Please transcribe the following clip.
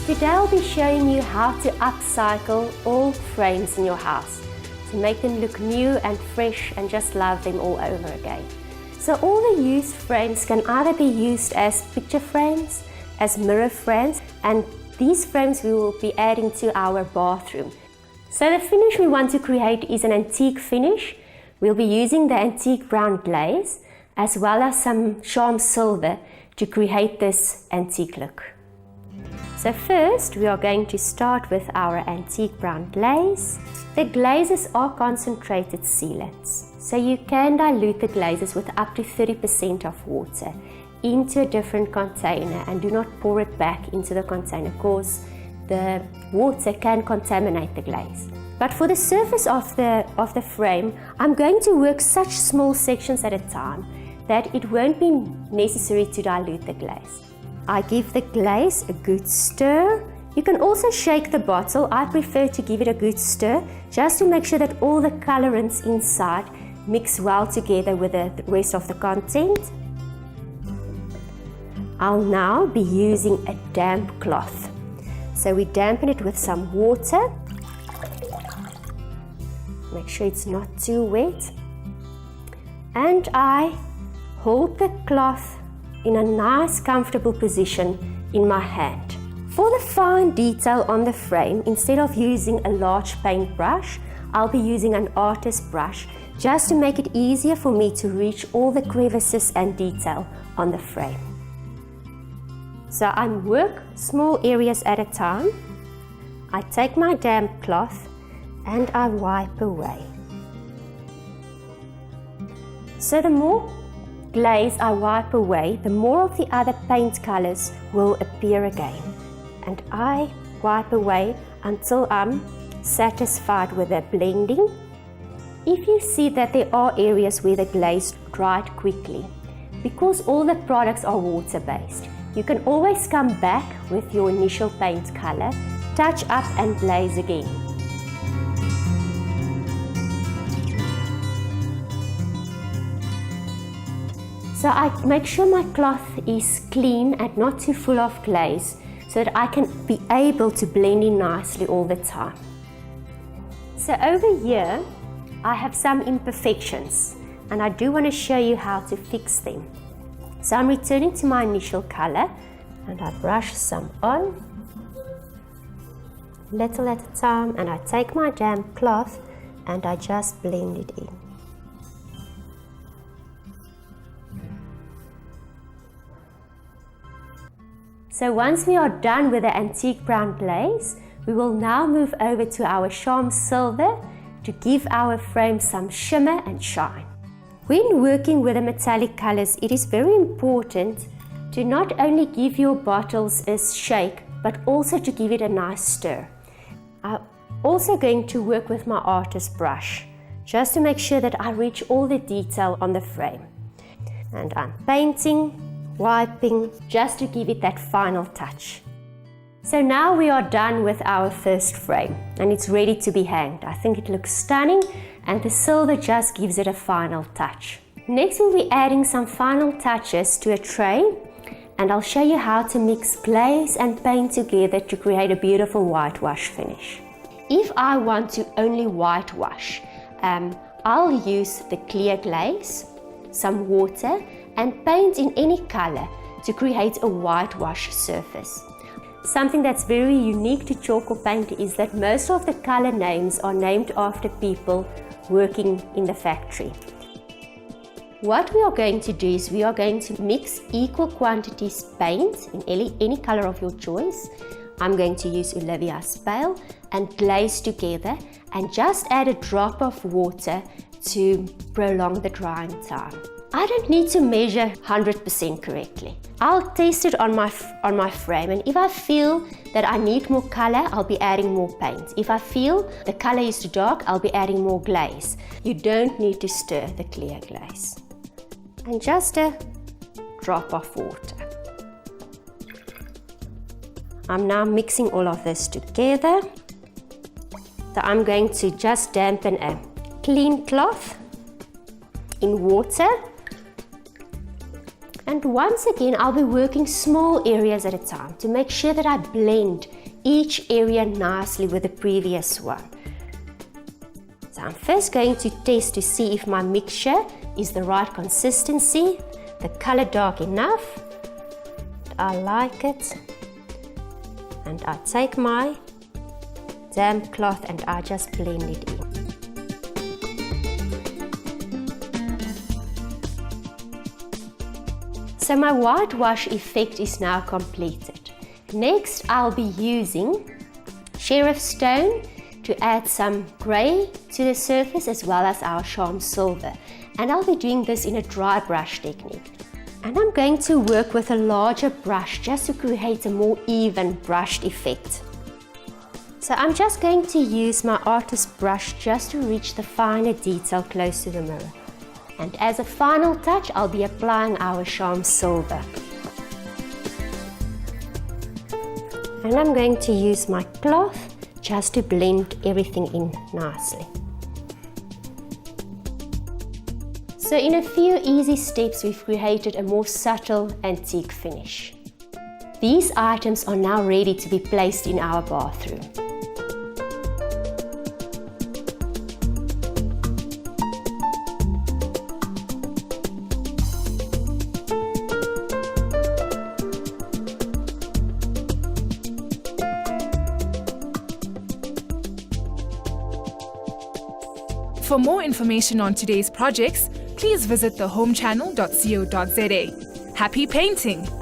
Today I'll be showing you how to upcycle old frames in your house to make them look new and fresh and just love them all over again. So all the used frames can either be used as picture frames, as mirror frames, and these frames we will be adding to our bathroom. So the finish we want to create is an antique finish. We'll be using the antique brown glaze as well as some charm silver to create this antique look. So first we are going to start with our antique brown glaze. The glazes are concentrated sealants, so you can dilute the glazes with up to 30% of water into a different container and do not pour it back into the container because the water can contaminate the glaze. But for the surface of the frame, I'm going to work such small sections at a time that it won't be necessary to dilute the glaze. I give the glaze a good stir. You can also shake the bottle. I prefer to give it a good stir just to make sure that all the colorants inside mix well together with the rest of the content. I'll now be using a damp cloth. So we dampen it with some water. Make sure it's not too wet. And I hold the cloth in a nice comfortable position in my hand. For the fine detail on the frame, instead of using a large paintbrush, I'll be using an artist brush just to make it easier for me to reach all the crevices and detail on the frame. So I work small areas at a time. I take my damp cloth and I wipe away. So the more glaze I wipe away, the more of the other paint colors will appear again. And I wipe away until I'm satisfied with the blending. If you see that there are areas where the glaze dried quickly, because all the products are water-based, you can always come back with your initial paint color, touch up and glaze again. So I make sure my cloth is clean and not too full of glaze so that I can be able to blend in nicely all the time. So over here I have some imperfections and I do want to show you how to fix them. So I'm returning to my initial color and I brush some on, little at a time, and I take my damp cloth and I just blend it in. So once we are done with the antique brown glaze, we will now move over to our charm silver to give our frame some shimmer and shine. When working with the metallic colors, it is very important to not only give your bottles a shake, but also to give it a nice stir. I'm also going to work with my artist brush, just to make sure that I reach all the detail on the frame. And I'm painting, wiping, just to give it that final touch. So now we are done with our first frame and it's ready to be hanged. I think it looks stunning and the silver just gives it a final touch. Next we'll be adding some final touches to a tray and I'll show you how to mix glaze and paint together to create a beautiful whitewash finish. If I want to only whitewash, I'll use the clear glaze, some water and paint in any color to create a whitewash surface. Something that's very unique to Tjhoko Paint is that most of the color names are named after people working in the factory. What we are going to do is we are going to mix equal quantities paint in any color of your choice. I'm going to use Olivia's Pale and glaze together and just add a drop of water to prolong the drying time. I don't need to measure 100% correctly. I'll test it on my frame, and if I feel that I need more color, I'll be adding more paint. If I feel the color is too dark, I'll be adding more glaze. You don't need to stir the clear glaze. And just a drop of water. I'm now mixing all of this together. So I'm going to just dampen a clean cloth in water. And And once again, I'll be working small areas at a time to make sure that I blend each area nicely with the previous one. So I'm first going to test to see if my mixture is the right consistency, the color dark enough. I like it. And I take my damp cloth and I just blend it in. So my whitewash effect is now completed. Next, I'll be using Sheriff Stone to add some grey to the surface as well as our Charm Silver. And I'll be doing this in a dry brush technique. And I'm going to work with a larger brush just to create a more even brushed effect. So I'm just going to use my artist brush just to reach the finer detail close to the mirror. And as a final touch, I'll be applying our Charm Silver. And I'm going to use my cloth just to blend everything in nicely. So in a few easy steps, we've created a more subtle antique finish. These items are now ready to be placed in our bathroom. For more information on today's projects, please visit thehomechannel.co.za. Happy painting!